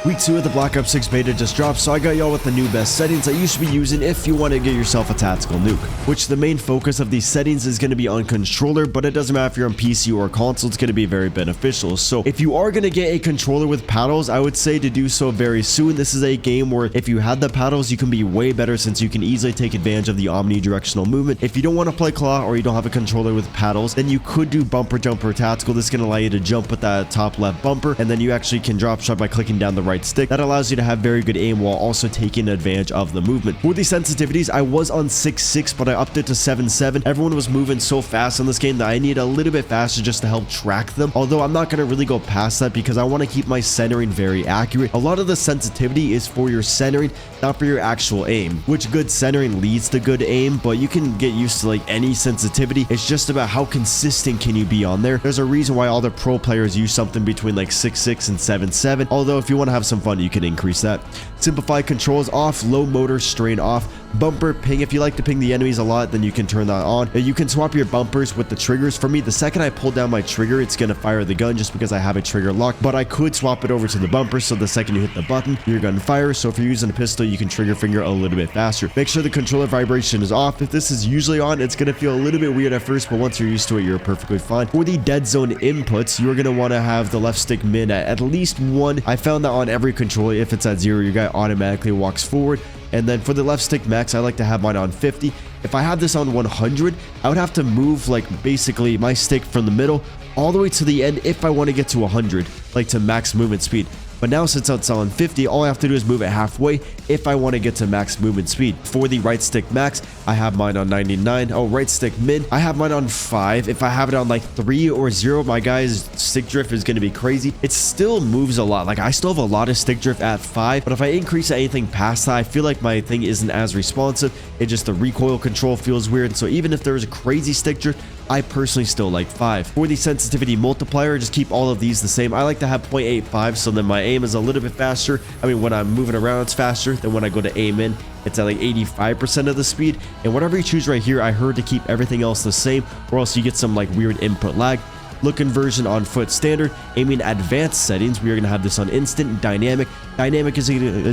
Week 2 of the Black Ops 6 beta just dropped, so I got y'all with the new best settings that you should be using if you want to get yourself a tactical nuke. Which the main focus of these settings is going to be on controller, but it doesn't matter if you're on PC or console, it's going to be very beneficial. So if you are going to get a controller with paddles, I would say to do so very soon. This is a game where if you had the paddles, you can be way better since you can easily take advantage of the omnidirectional movement. If you don't want to play claw or you don't have a controller with paddles, then you could do bumper jumper tactical. This is going to allow you to jump with that top left bumper, and then you actually can drop shot by clicking down the right stick. That allows you to have very good aim while also taking advantage of the movement. For the sensitivities, I was on 6.6, but I upped it to 7.7. Everyone was moving so fast in this game that I need a little bit faster just to help track them. Although I'm not going to really go past that because I want to keep my centering very accurate. A lot of the sensitivity is for your centering, not for your actual aim, which good centering leads to good aim, but you can get used to like any sensitivity. It's just about how consistent can you be on there. There's a reason why all the pro players use something between like 6.6 and 7.7. Although if you want to have some fun, you can increase that. Simplified controls off, low motor strain off, bumper ping. If you like to ping the enemies a lot, then you can turn that on. You can swap your bumpers with the triggers. For me, the second I pull down my trigger, it's going to fire the gun just because I have a trigger lock, but I could swap it over to the bumper, so the second you hit the button, your gun fires. So if you're using a pistol, you can trigger finger a little bit faster. Make sure the controller vibration is off. If this is usually on, it's going to feel a little bit weird at first, but once you're used to it, you're perfectly fine. For the dead zone inputs, you're going to want to have the left stick min at least 1. I found that on every controller, if it's at 0, your guy automatically walks forward. And then for the left stick max, I like to have mine on 50. If I have this on 100, I would have to move like basically my stick from the middle all the way to the end if I want to get to 100, like to max movement speed. But now since it's on 50, all I have to do is move it halfway if I want to get to max movement speed. For the right stick max, I have mine on 99. Oh, right stick min, I have mine on 5. If I have it on like 3 or 0, my guy's stick drift is going to be crazy. It still moves a lot. Like I still have a lot of stick drift at 5, but if I increase anything past that, I feel like my thing isn't as responsive. It just, the recoil control feels weird. So even if there's a crazy stick drift, I personally still like 5. For the sensitivity multiplier, just keep all of these the same. I like to have 0.85, so then my aim is a little bit faster. I mean, when I'm moving around, it's faster. Then when I go to aim in, it's at like 85% of the speed. And whatever you choose right here, I heard to keep everything else the same, or else you get some like weird input lag. Look conversion on foot standard. Aiming advanced settings, we are going to have this on instant. Dynamic is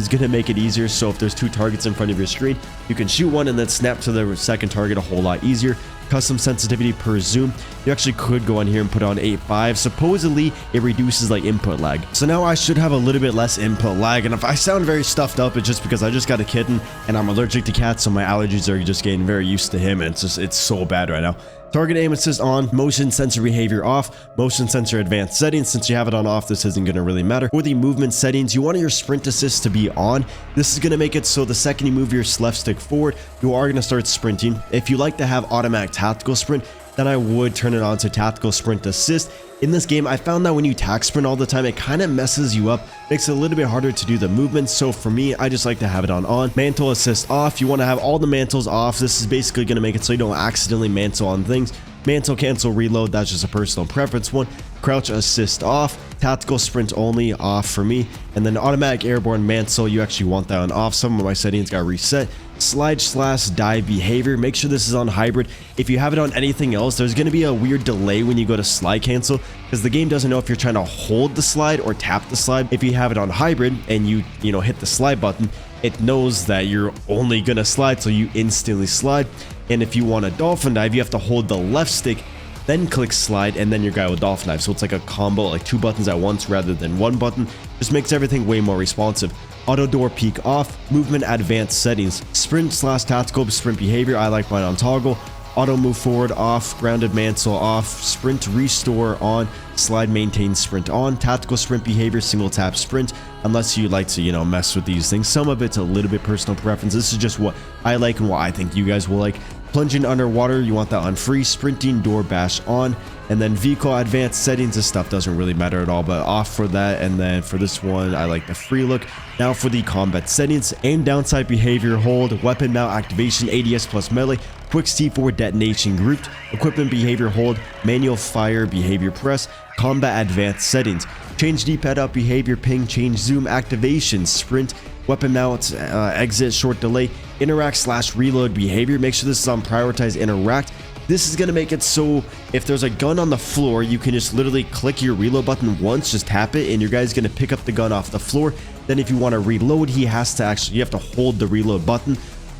going to make it easier, so if there's 2 targets in front of your screen, you can shoot one and then snap to the second target a whole lot easier. Custom sensitivity per zoom, you actually could go on here and put on 8.5. Supposedly it reduces like input lag, so now I should have a little bit less input lag. And if I sound very stuffed up, it's just because I just got a kitten and I'm allergic to cats, so my allergies are just getting very used to him, and it's so bad right now. Target aim assist on, motion sensor behavior off, motion sensor advanced settings. Since you have it on off, this isn't going to really matter. For the movement settings, you want your sprint assist to be on. This is going to make it so the second you move your left stick forward, you are going to start sprinting. If you like to have automatic tactical sprint, then I would turn it on to tactical sprint assist. In this game, I found that when you tac sprint all the time, it kind of messes you up, makes it a little bit harder to do the movements. So for me, I just like to have it on. Mantle assist off. You want to have all the mantles off. This is basically going to make it so you don't accidentally mantle on things. Mantle cancel reload, that's just a personal preference one. Crouch assist off. Tactical sprint only off for me. And then automatic airborne mantle, you actually want that on off. Some of my settings got reset. Slide slash dive behavior, make sure this is on hybrid. If you have it on anything else, there's going to be a weird delay when you go to slide cancel, because the game doesn't know if you're trying to hold the slide or tap the slide. If you have it on hybrid and you hit the slide button, it knows that you're only gonna slide, so you instantly slide. And if you want a dolphin dive, you have to hold the left stick, then click slide, and then your guy will dolphin dive. So it's like a combo, like 2 buttons at once rather than 1 button. Just makes everything way more responsive. Auto door peak off. Movement advanced settings. Sprint slash tactical sprint behavior, I like mine on toggle. Auto move forward off. Grounded mantle off. Sprint restore on. Slide maintain sprint on. Tactical sprint behavior, single tap sprint, unless you like to mess with these things. Some of it's a little bit personal preference. This is just what I like and what I think you guys will like. Plunging underwater, you want that on free. Sprinting door bash on. And then vehicle advanced settings, this stuff doesn't really matter at all, but off for that. And then for this one, I like the free look. Now for the combat settings, aim downside behavior hold, weapon mount activation, ADS plus melee, quick C4 detonation grouped, equipment behavior hold, manual fire behavior press, combat advanced settings, change D-pad up behavior ping, change zoom activation, sprint, weapon mount, exit, short delay, interact slash reload behavior. Make sure this is on prioritize interact. This is going to make it so if there's a gun on the floor, you can just literally click your reload button once, just tap it, and your guy's going to pick up the gun off the floor. Then if you want to reload, you have to hold the reload button,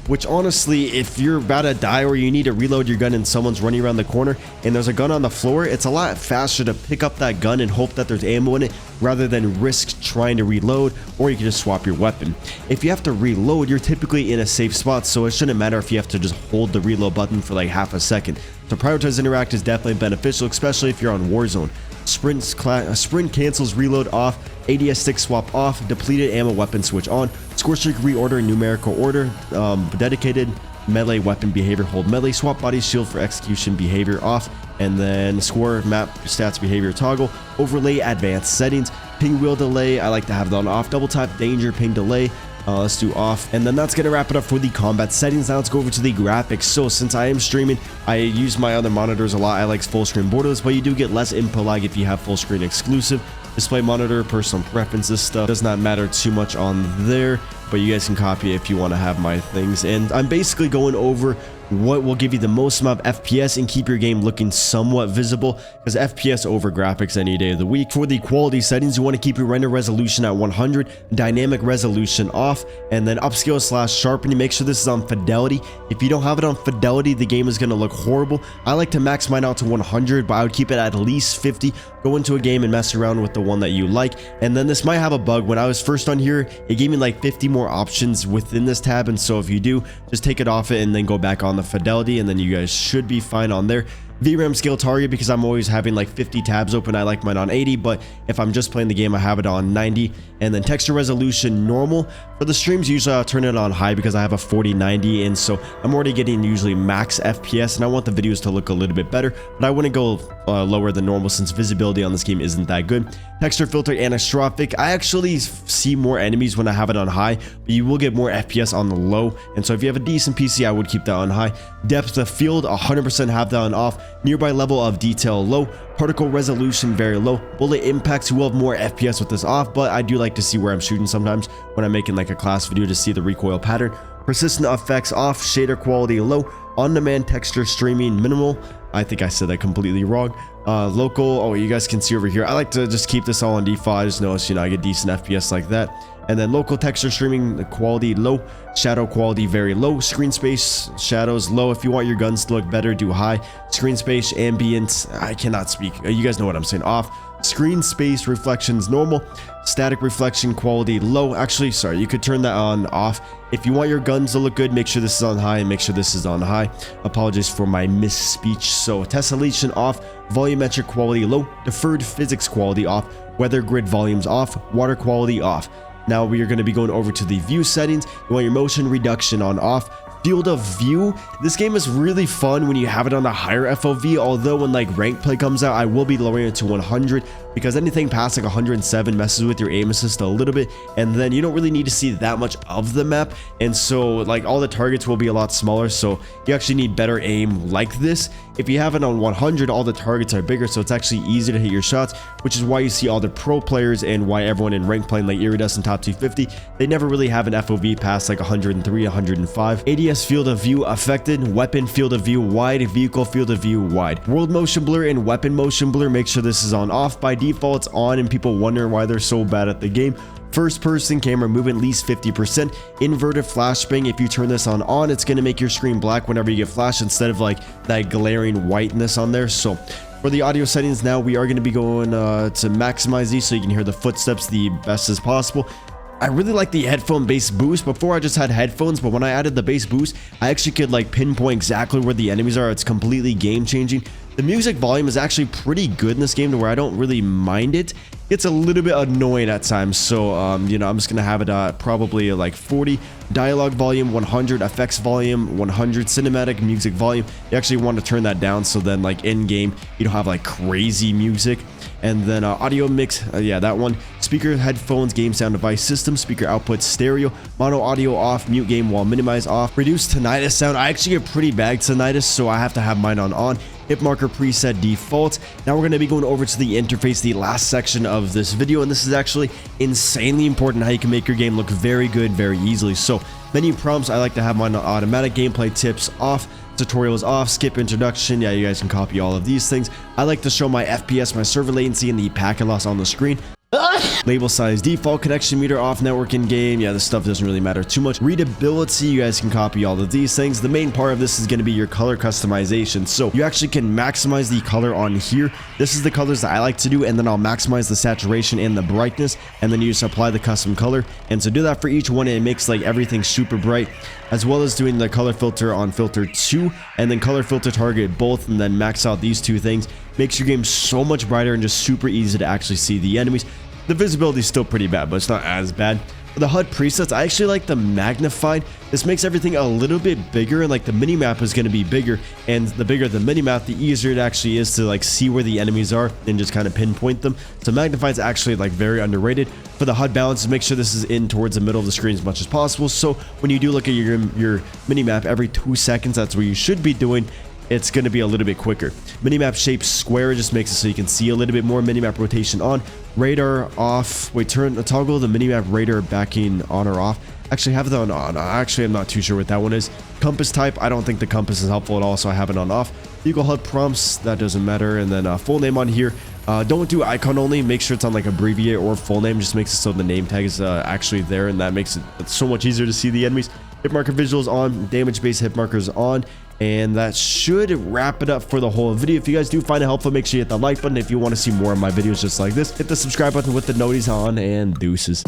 which honestly, if you're about to die or you need to reload your gun and someone's running around the corner and there's a gun on the floor, it's a lot faster to pick up that gun and hope that there's ammo in it rather than risk trying to reload, or you can just swap your weapon. If you have to reload, you're typically in a safe spot, so it shouldn't matter if you have to just hold the reload button for like half a second. So prioritize interact is definitely beneficial, especially if you're on Warzone. Sprint cancels reload off, ADS stick swap off, depleted ammo weapon switch on, score streak reorder in numerical order, dedicated melee weapon behavior hold melee, swap body shield for execution behavior off, and then score map stats behavior toggle, overlay advanced settings, ping wheel delay, I like to have that on off, double tap danger ping delay, let's do off, and then that's gonna wrap it up for the combat settings. Now let's go over to the graphics. So since I am streaming, I use my other monitors a lot. I like full screen borderless, but you do get less input lag if you have full screen exclusive. Display monitor, personal preferences stuff does not matter too much on there, but you guys can copy it if you want to have my things. And I'm basically going over what will give you the most amount of FPS and keep your game looking somewhat visible, because FPS over graphics any day of the week. For the quality settings, you want to keep your render resolution at 100, dynamic resolution off, and then upscale / sharpening. Make sure this is on fidelity. If you don't have it on fidelity, the game is going to look horrible. I like to max mine out to 100, but I would keep it at least 50. Go into a game and mess around with the one that you like. And then this might have a bug. When I was first on here, it gave me like 50 more options within this tab, and so if you do, just take it off it and then go back on the fidelity, and then you guys should be fine on there. VRAM scale target, because I'm always having like 50 tabs open, I like mine on 80, but if I'm just playing the game, I have it on 90. And then texture resolution normal. For the streams, usually I'll turn it on high because I have a 4090, and so I'm already getting usually max FPS, and I want the videos to look a little bit better, but I wouldn't go lower than normal since visibility on this game isn't that good. Texture filter anastrophic. I actually see more enemies when I have it on high, but you will get more FPS on the low, and so if you have a decent PC, I would keep that on high. Depth of field, 100% have that on off. Nearby level of detail low. Particle resolution very low. Bullet impacts, you will have more FPS with this off, but I do like to see where I'm shooting sometimes when I'm making like a class video to see the recoil pattern. Persistent effects off. Shader quality low. On-demand texture streaming minimal. I think I said that completely wrong. Local, oh, you guys can see over here, I like to just keep this all on default. I just noticed, I get decent FPS like that. And then local texture streaming quality low, shadow quality very low, screen space shadows low. If you want your guns to look better, do high. Screen space ambient, I cannot speak, you guys know what I'm saying, off. Screen space reflections normal. Static reflection quality low. Actually, sorry, you could turn that on off. If you want your guns to look good, make sure this is on high and make sure this is on high. Apologies for my misspeech. So tessellation off, volumetric quality low, deferred physics quality off, weather grid volumes off, water quality off. Now we are going to be going over to the view settings. You want your motion reduction on off. Field of view, this game is really fun when you have it on the higher FOV, although when like rank play comes out, I will be lowering it to 100 because anything past like 107 messes with your aim assist a little bit, and then you don't really need to see that much of the map, and so like all the targets will be a lot smaller, so you actually need better aim like this. If you have it on 100, all the targets are bigger, so it's actually easier to hit your shots, which is why you see all the pro players and why everyone in rank playing like Iridescent Top 250, they never really have an FOV past like 103, 105. ADS field of view affected, weapon field of view wide, vehicle field of view wide. World motion blur and weapon motion blur, make sure this is on off. By default, it's on, and people wonder why they're so bad at the game. First person camera movement at least 50%. Inverted flashbang, if you turn this on, it's going to make your screen black whenever you get flashed instead of like that glaring whiteness on there. So for the audio settings now, we are going to be going to maximize these so you can hear the footsteps the best as possible. I really like the headphone bass boost. Before I just had headphones, but when I added the bass boost, I actually could like pinpoint exactly where the enemies are. It's completely game changing. The music volume is actually pretty good in this game to where I don't really mind it. It's a little bit annoying at times, so I'm just gonna have it probably like 40. Dialogue volume 100, effects volume 100, cinematic music volume, you actually want to turn that down so then like in game you don't have like crazy music. And then audio mix, yeah, that one. Speaker, headphones, game sound device system, speaker output stereo, mono audio off, mute game while minimize off. Reduce tinnitus sound, I actually get pretty bad tinnitus, so I have to have mine on. Hip marker preset default. Now we're going to be going over to the interface, the last section of this video, and this is actually insanely important how you can make your game look very good very easily. So menu prompts, I like to have mine on automatic. Gameplay tips off, tutorials off, skip introduction, yeah, you guys can copy all of these things. I like to show my FPS, my server latency, and the packet loss on the screen. Label size default, connection meter off, network in game. Yeah, this stuff doesn't really matter too much. Readability, you guys can copy all of these things. The main part of this is going to be your color customization. So you actually can maximize the color on here. This is the colors that I like to do, and then I'll maximize the saturation and the brightness, and then you just apply the custom color. And to do that for each one, it makes like everything super bright, as well as doing the color filter on filter 2 and then color filter target both, and then max out these two things. Makes your game so much brighter and just super easy to actually see the enemies. The visibility is still pretty bad, but it's not as bad. For the HUD presets, I actually like the magnified. This makes everything a little bit bigger, and like the minimap is going to be bigger, and the bigger the minimap, the easier it actually is to like see where the enemies are and just kind of pinpoint them. So magnified is actually like very underrated. For the HUD balance, make sure this is in towards the middle of the screen as much as possible. So when you do look at your minimap every 2 seconds, that's where you should be doing. It's going to be a little bit quicker. Minimap shape square just makes it so you can see a little bit more. Minimap rotation on, radar off. Wait, toggle the minimap radar backing on or off. Actually have that on. Actually, I'm not too sure what that one is. Compass type, I don't think the compass is helpful at all, so I have it on off. Equal HUD prompts, that doesn't matter. And then full name on here. Don't do icon only. Make sure it's on like abbreviate or full name. Just makes it so the name tag is actually there, and that makes it so much easier to see the enemies. Hit marker visuals on, damage based hit markers on, and that should wrap it up for the whole video. If you guys do find it helpful, make sure you hit the like button. If you want to see more of my videos just like this, hit the subscribe button with the noties on, and deuces.